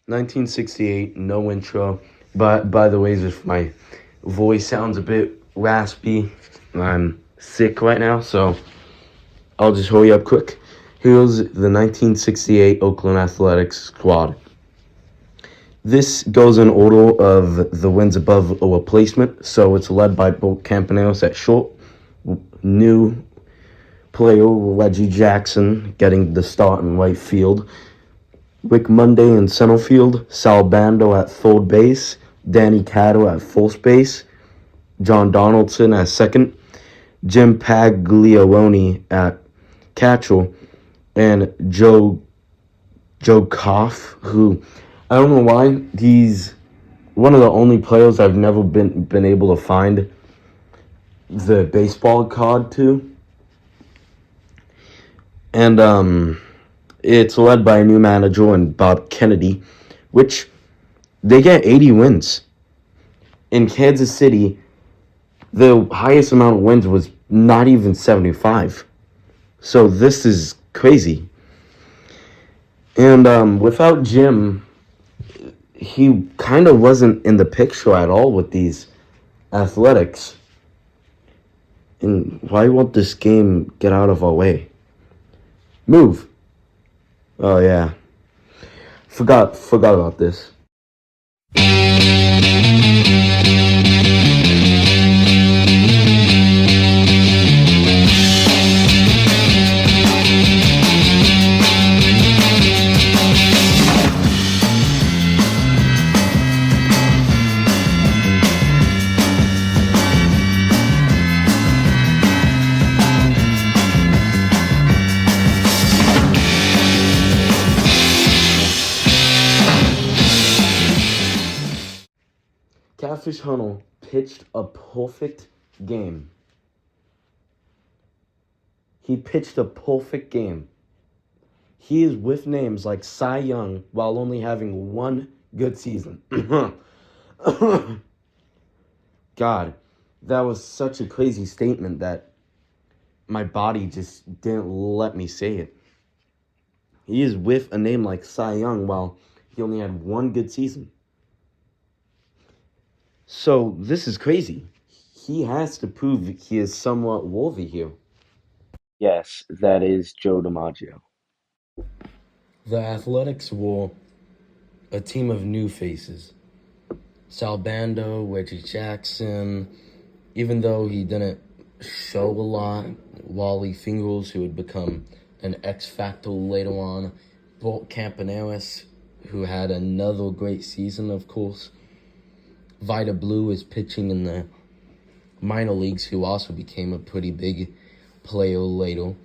1968, no intro. But by the way, if my voice sounds a bit raspy, I'm sick right now, so I'll just hurry up quick. Here's the 1968 Oakland Athletics squad. This goes in order of the wins above a replacement, so it's led by Bolt Campaneros at short, new player Reggie Jackson getting the start in right field, Rick Monday in center field, Sal Bando at third base, Danny Caddo at first base, John Donaldson at second, Jim Pagliarone at catcher, and Joe Koff, who I don't know why he's one of the only players I've never been able to find the baseball card to. And it's led by a new manager and Bob Kennedy, which they get 80 wins. In Kansas City, the highest amount of wins was not even 75. So this is crazy. And without Jim, he kind of wasn't in the picture at all with these Athletics. And why won't this game get out of our way? Move. Oh yeah. Forgot about this. Catfish Hunnell pitched a perfect game. He pitched a perfect game. He is with names like Cy Young while only having one good season. God, that was such a crazy statement that my body just didn't let me say it. He is with a name like Cy Young while he only had one good season. So this is crazy. He has to prove he is somewhat worthy here. Yes, that is Joe DiMaggio. The Athletics were a team of new faces. Sal Bando, Reggie Jackson, even though he didn't show a lot, Wally Fingers, who would become an X Factor later on, Bolt Campaneros, who had another great season, of course. Vida Blue is pitching in the minor leagues, who also became a pretty big player later.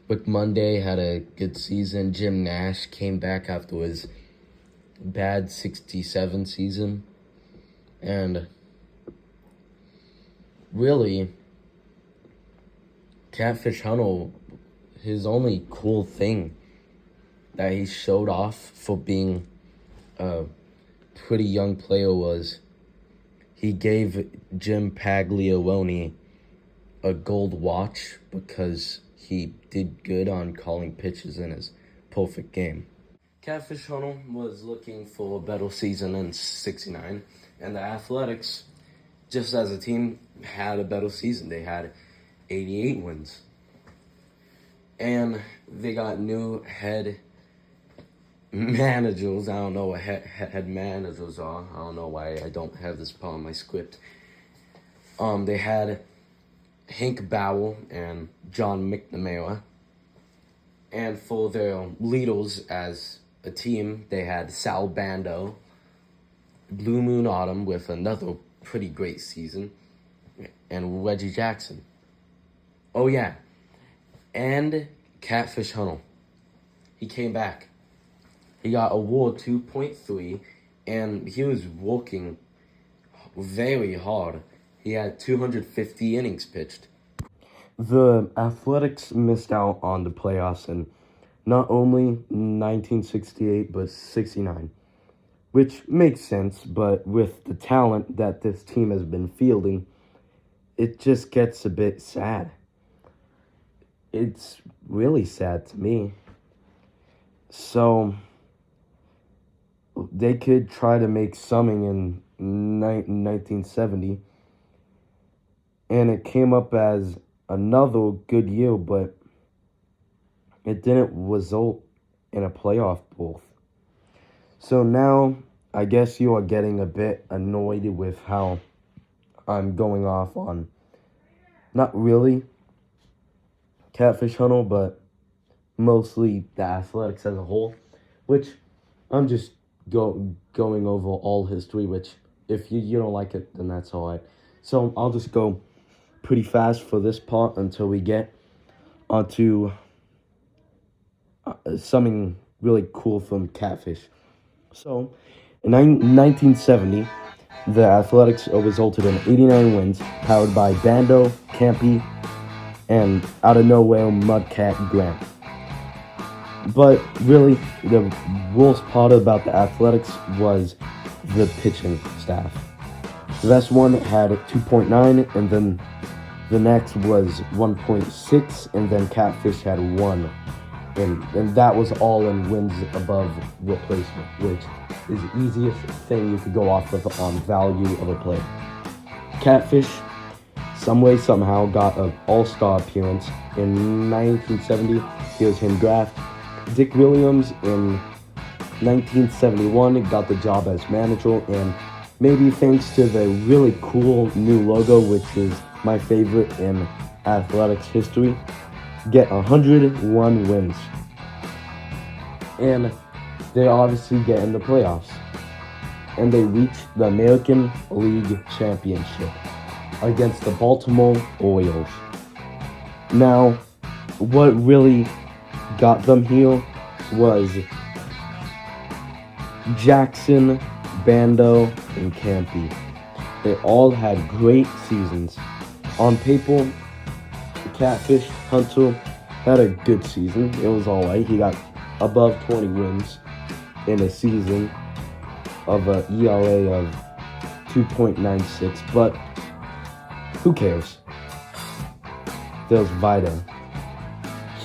Rick Monday had a good season. Jim Nash came back after his bad 67 season. And really, Catfish Hunnell, his only cool thing that he showed off for being a pretty young player was he gave Jim Pagliarone a gold watch because he did good on calling pitches in his perfect game. Catfish Hunnell was looking for a better season in 69, and the Athletics, just as a team, had a better season. They had 88 wins. And they got new head managers. I don't know what head managers are. I don't know why I don't have this part on my script. They had Hank Bauer and John McNamara. And for their leaders as a team, they had Sal Bando, Blue Moon Autumn with another pretty great season, and Reggie Jackson. Oh yeah, and Catfish Hunnell. He came back. He got award 2.3, and he was working very hard. He had 250 innings pitched. The Athletics missed out on the playoffs in not only 1968, but 69. Which makes sense, but with the talent that this team has been fielding, it just gets a bit sad. It's really sad to me. So, they could try to make summing in 1970, and it came up as another good year, but it didn't result in a playoff berth. So now, I guess you are getting a bit annoyed with how I'm going off on, not really Catfish Huddle, but mostly the athletics as a whole, which I'm just going over all history, which if you don't like it, then that's all right. So I'll just go pretty fast for this part until we get onto something really cool from Catfish. So, in 1970, the Athletics resulted in 89 wins, powered by Bando, Campy, and out of nowhere, Mudcat Grant. But really, the worst part about the Athletics was the pitching staff. The best one had 2.9, and then the next was 1.6, and then Catfish had 1. And that was all in wins above replacement, which is the easiest thing you could go off of on value of a player. Catfish, some way, somehow, got an all-star appearance. In 1970, here's him draft. Dick Williams in 1971 got the job as manager, and maybe thanks to the really cool new logo, which is my favorite in athletics history, get 101 wins. And they obviously get in the playoffs. And they reach the American League Championship against the Baltimore Orioles. Now, what really got them here was Jackson, Bando, and Campy. They all had great seasons. On paper, Catfish Hunter had a good season. It was alright. He got above 20 wins in a season of an ERA of 2.96, but who cares? There's Vida.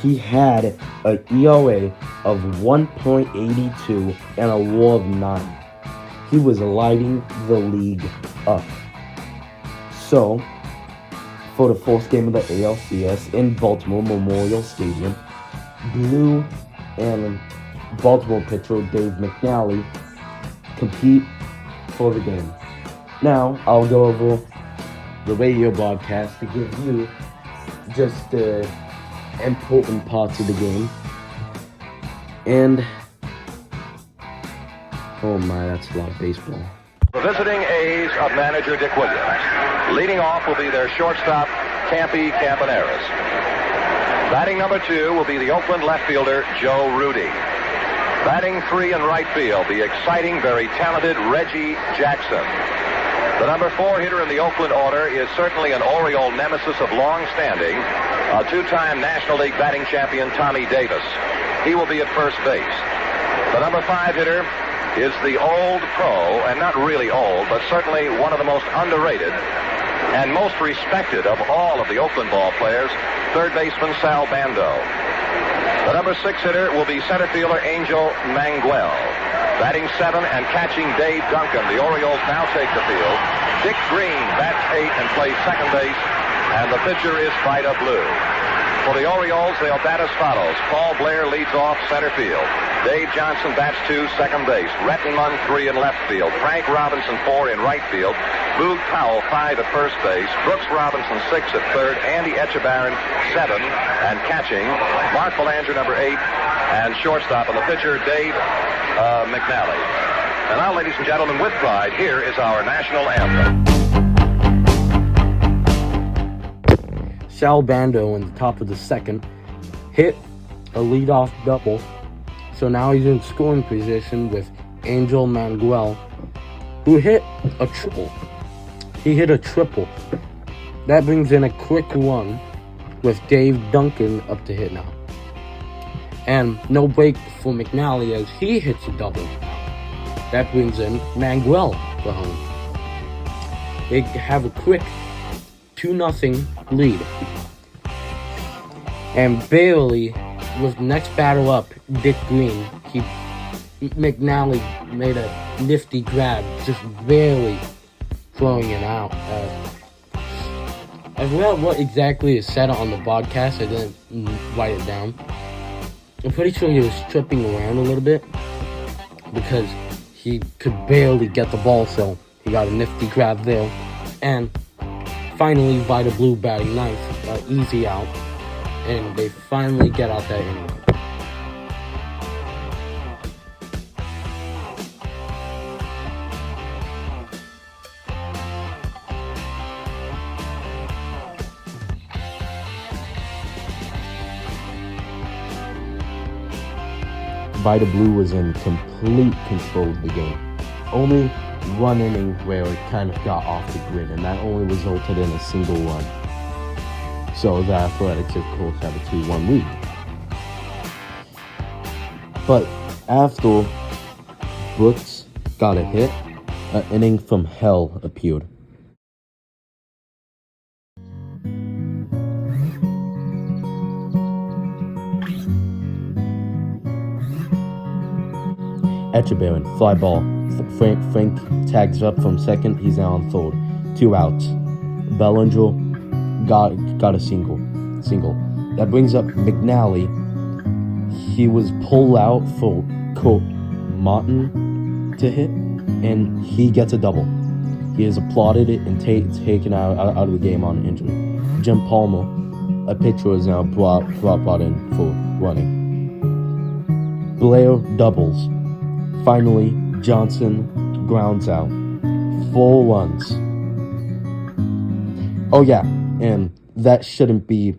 He had an ERA of 1.82 and a WAR of 9. He was lighting the league up. So, for the fourth game of the ALCS in Baltimore Memorial Stadium, Blue and Baltimore pitcher Dave McNally compete for the game. Now, I'll go over the radio broadcast to give you just the important parts of the game. And, oh my, that's a lot of baseball. The visiting A's of manager Dick Williams. Leading off will be their shortstop, Campy Campaneris. Batting number 2 will be the Oakland left fielder, Joe Rudy. Batting 3 in right field, the exciting, very talented Reggie Jackson. The number 4 hitter in the Oakland order is certainly an Oriole nemesis of long standing, a 2-time National League batting champion, Tommy Davis. He will be at first base. The number 5 hitter is the old pro, and not really old, but certainly one of the most underrated and most respected of all of the Oakland ball players, third baseman Sal Bando. The number 6 hitter will be center fielder Angel Manguel. Batting 7 and catching Dave Duncan, the Orioles now take the field. Dick Green bats 8 and plays second base, and the pitcher is Vida Blue. For the Orioles, they'll bat as follows. Paul Blair leads off center field. Dave Johnson bats 2, second base. Rettenmund 3 in left field. Frank Robinson 4 in right field. Boog Powell 5 at first base. Brooks Robinson 6 at third. Andy Etchebarren 7 and catching. Mark Belanger number 8 and shortstop, and the pitcher Dave McNally. And now, ladies and gentlemen, with pride, here is our national anthem. Sal Bando in the top of the second hit a leadoff double, so now he's in scoring position with Angel Manguel, who hit a triple. He hit a triple. That brings in a quick run with Dave Duncan up to hit now. And no break for McNally as he hits a double. That brings in Manguel for home. They have a quick 2-0 lead. And barely, with the next batter up, Dick Green, he McNally made a nifty grab, just barely throwing it out. I forgot what exactly is said on the broadcast. I didn't write it down. I'm pretty sure he was tripping around a little bit because he could barely get the ball, so he got a nifty grab there. And finally, Vita Blue batting ninth, easy out, and they finally get out that inning. Vita Blue was in complete control of the game. Only one inning where it kind of got off the grid, and that only resulted in a single run. So the Athletics, of course, have a 2-1 lead. But after Brooks got a hit, an inning from hell appeared. Etchebarren, fly ball. Frank tags up from second. He's now on third. 2 outs. Bellinger got a single. That brings up McNally. He was pulled out for Martin to hit, and he gets a double. He has applauded it and taken out of the game on injury. Jim Palmer, a pitcher, is now brought in for running. Blair doubles. Finally, Johnson grounds out. 4 runs. Oh yeah, and that shouldn't be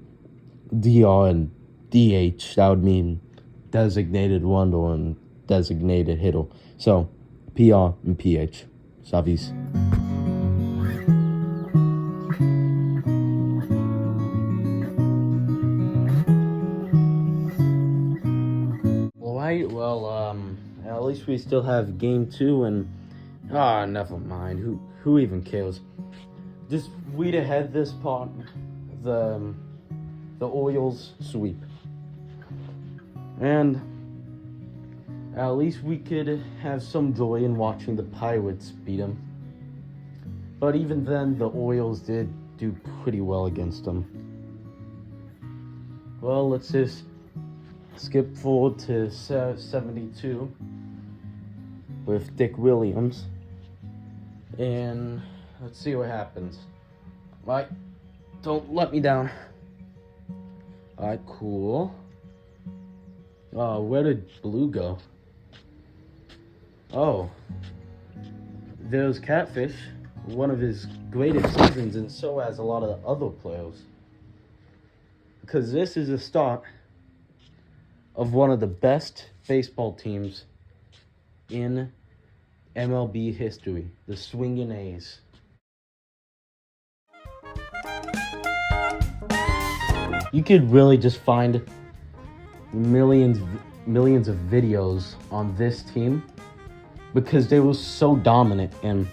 DR and DH. That would mean designated runner and designated hitter. So, PR and PH. Savis. Alright, well, at least we still have game 2, and never mind. Who even cares? Just read ahead this part. The Orioles sweep, and at least we could have some joy in watching the Pirates beat them. But even then, the Orioles did do pretty well against them. Well, let's just skip forward to 72 with Dick Williams, and let's see what happens. Right, don't let me down. Alright, cool. Where did Blue go? Oh, there's Catfish, one of his greatest seasons, and so has a lot of the other players. Because this is the start of one of the best baseball teams in MLB history, the Swingin' A's. You could really just find millions of videos on this team because they were so dominant in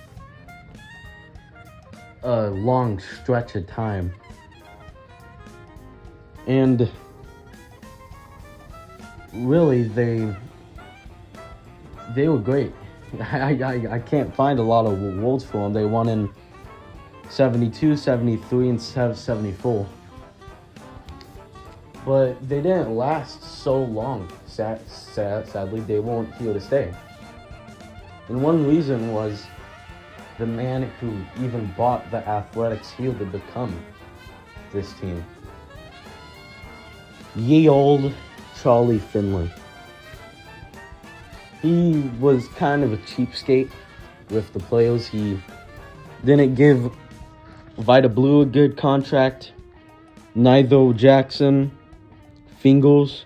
a long stretch of time. And really, they were great. I can't find a lot of awards for them. They won in 72, 73, and 74. But they didn't last so long. Sadly, they weren't here to stay. And one reason was the man who even brought the Athletics here to become this team. Ye old Charlie Finley. He was kind of a cheapskate with the players. He didn't give Vita Blue a good contract. Neither Jackson, Fingers,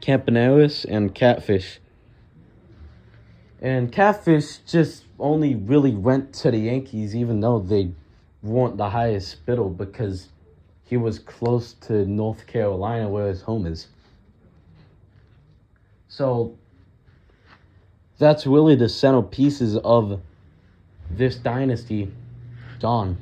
Campaneris, and Catfish. And Catfish just only really went to the Yankees even though they weren't the highest bidder because he was close to North Carolina where his home is. So that's really the centerpieces of this dynasty gone.